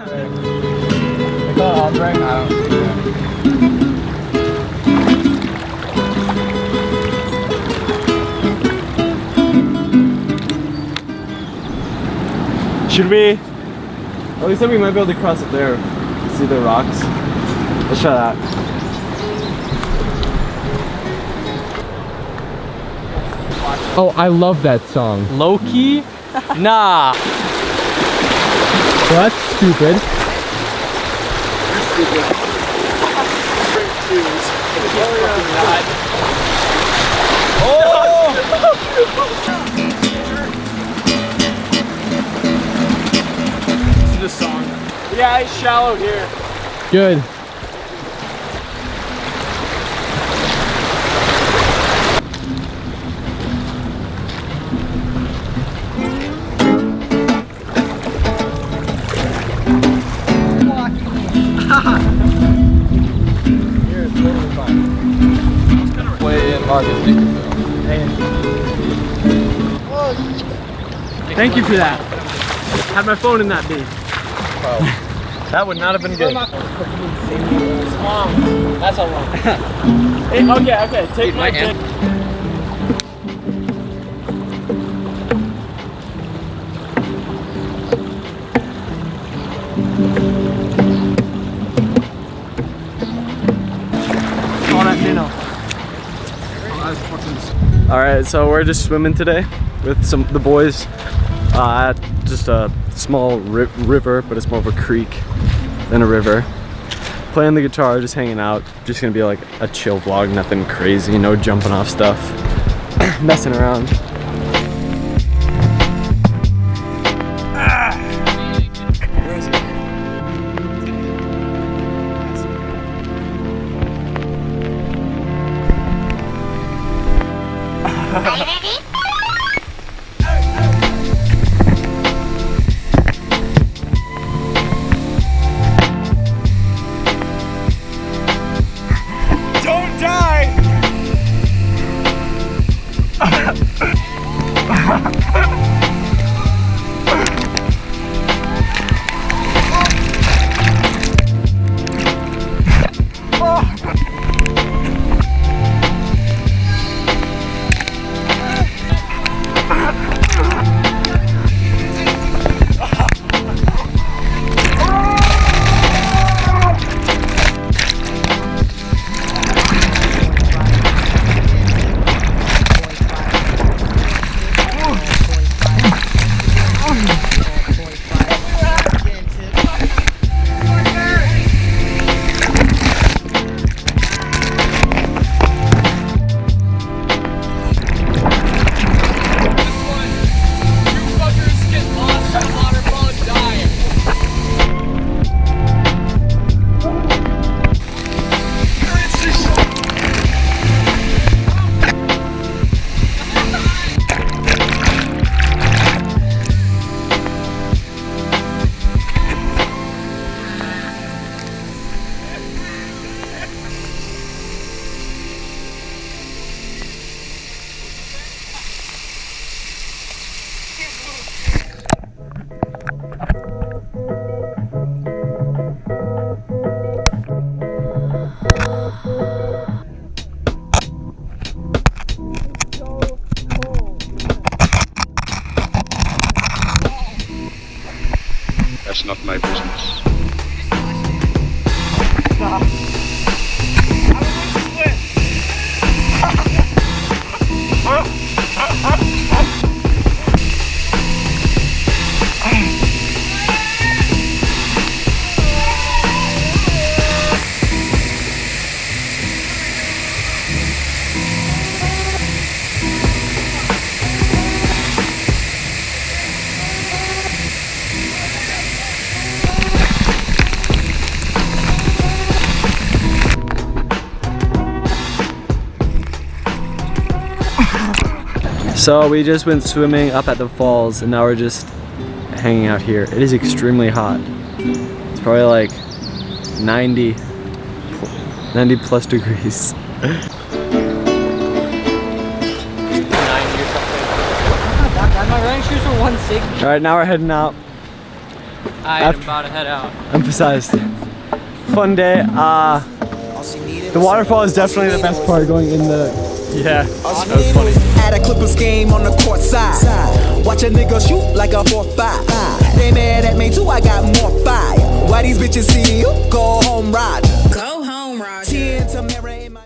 They call it URBEX? I don't see that. Should we? At least then we might be able to cross it there. See the rocks. Let's try that. Oh, I love that song. Low-key? Nah. Well, that's stupid. Listen to this song. Yeah, it's shallow here. Good. Thank you for that. Had my phone in that beat. That would not have been good. It's long. That's how long. Hey, okay, take my dick. Alright, so we're just swimming today with the boys at just a small river, but it's more of a creek than a river. Playing the guitar, just hanging out. Just gonna be like a chill vlog, nothing crazy, no jumping off stuff, messing around. Where is it? Don't die! That's not my business. So we just went swimming up at the falls and now we're just hanging out here. It is extremely hot. It's probably like 90 plus degrees. My running shoes are 160. Alright, now we're heading out. I'm about to head out. Emphasized. Fun day. The waterfall is definitely the best part going in the. Yeah, that was funny. At a Clippers game on the court side. Watch a nigga shoot like a 4-5. They mad at me too, I got more fire. Why these bitches see you? Go home ride.